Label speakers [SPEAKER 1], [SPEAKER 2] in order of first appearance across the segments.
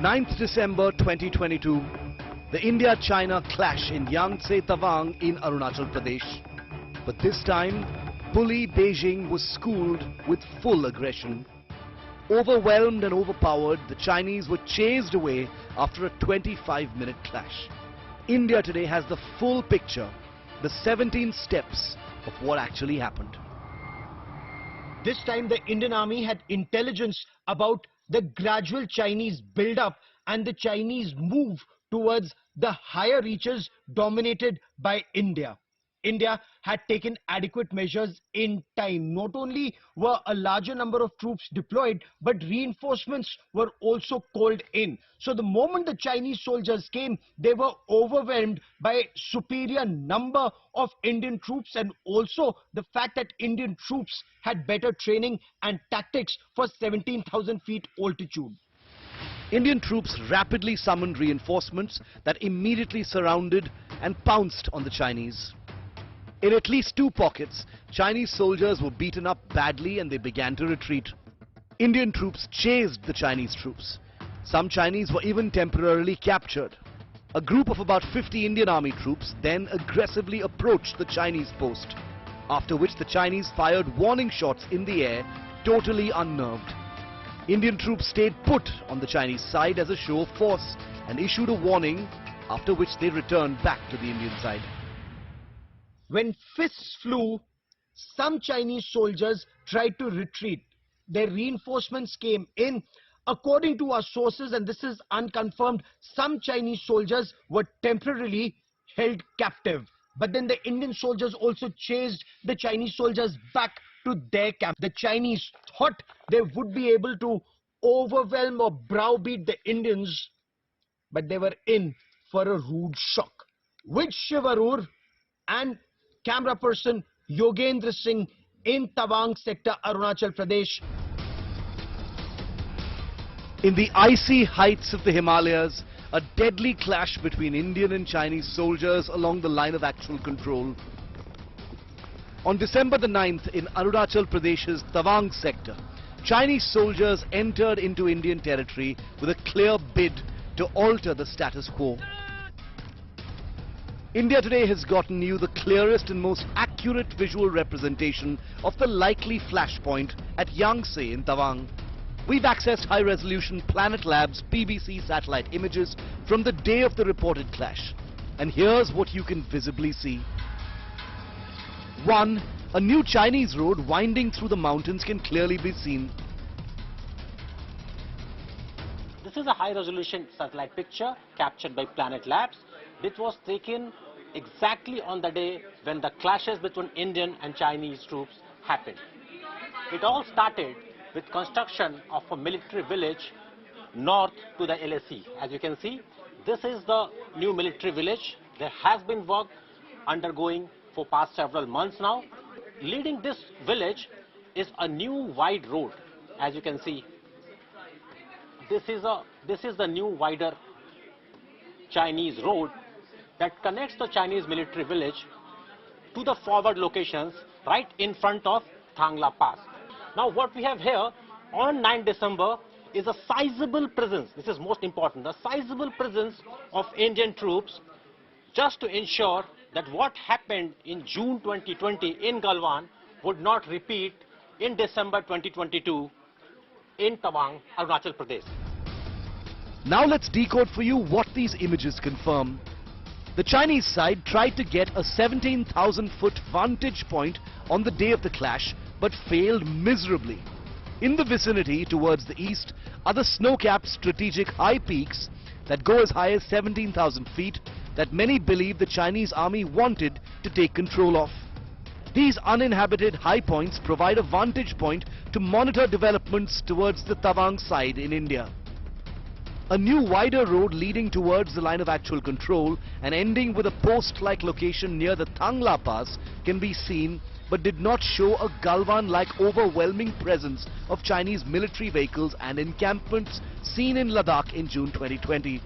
[SPEAKER 1] 9th December 2022, the India-China clash in Yangtze Tawang in Arunachal Pradesh. But this time, bully Beijing was schooled with full aggression. Overwhelmed and overpowered, the Chinese were chased away after a 25-minute clash. India today has the full picture, the 17 steps of what actually happened.
[SPEAKER 2] This time the Indian army had intelligence about the gradual Chinese build-up and the Chinese move towards the higher reaches dominated by India. India had taken adequate measures in time. Not only were a larger number of troops deployed, but reinforcements were also called in. So the moment the Chinese soldiers came, they were overwhelmed by superior number of Indian troops, and also the fact that Indian troops had better training and tactics for 17,000 feet altitude.
[SPEAKER 1] Indian troops rapidly summoned reinforcements that immediately surrounded and pounced on the Chinese. In at least 2 pockets, Chinese soldiers were beaten up badly and they began to retreat. Indian troops chased the Chinese troops. Some Chinese were even temporarily captured. A group of about 50 Indian Army troops then aggressively approached the Chinese post, after which the Chinese fired warning shots in the air, totally unnerved. Indian troops stayed put on the Chinese side as a show of force and issued a warning, after which they returned back to the Indian side.
[SPEAKER 2] When fists flew, some Chinese soldiers tried to retreat. Their reinforcements came in. According to our sources, and this is unconfirmed, some Chinese soldiers were temporarily held captive. But then the Indian soldiers also chased the Chinese soldiers back to their camp. The Chinese thought they would be able to overwhelm or browbeat the Indians, but they were in for a rude shock. With Shiv Arur and camera person Yogendra Singh in Tawang sector, Arunachal Pradesh.
[SPEAKER 1] In the icy heights of the Himalayas, a deadly clash between Indian and Chinese soldiers along the line of actual control. On December the 9th in Arunachal Pradesh's Tawang sector, Chinese soldiers entered into Indian territory with a clear bid to alter the status quo. India today has gotten you the clearest and most accurate visual representation of the likely flashpoint at Yangtze in Tawang. We've accessed high-resolution Planet Labs PBC satellite images from the day of the reported clash. And here's what you can visibly see. 1. A new Chinese road winding through the mountains can clearly be seen.
[SPEAKER 3] This is a high-resolution satellite picture captured by Planet Labs. It was taken exactly on the day when the clashes between Indian and Chinese troops happened. It all started with construction of a military village north to the LAC. As you can see, this is the new military village. There has been work undergoing for past several months now. Leading this village is a new wide road. As you can see, this is the new wider Chinese road that connects the Chinese military village to the forward locations right in front of Thangla Pass. Now what we have here on 9 December is a sizable presence, this is most important, a sizable presence of Indian troops just to ensure that what happened in June 2020 in Galwan would not repeat in December 2022 in Tawang, Arunachal Pradesh.
[SPEAKER 1] Now let's decode for you what these images confirm. The Chinese side tried to get a 17,000-foot vantage point on the day of the clash, but failed miserably. In the vicinity towards the east are the snow-capped strategic high peaks that go as high as 17,000 feet that many believe the Chinese army wanted to take control of. These uninhabited high points provide a vantage point to monitor developments towards the Tawang side in India. A new wider road leading towards the line of actual control and ending with a post-like location near the Thangla Pass can be seen, but did not show a Galwan-like overwhelming presence of Chinese military vehicles and encampments seen in Ladakh in June 2020.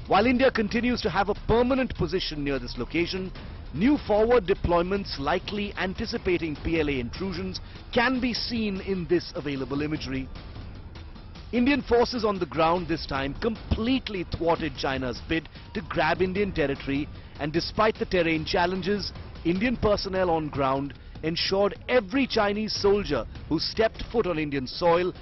[SPEAKER 1] While India continues to have a permanent position near this location, new forward deployments likely anticipating PLA intrusions can be seen in this available imagery. Indian forces on the ground this time completely thwarted China's bid to grab Indian territory, and despite the terrain challenges, Indian personnel on ground ensured every Chinese soldier who stepped foot on Indian soil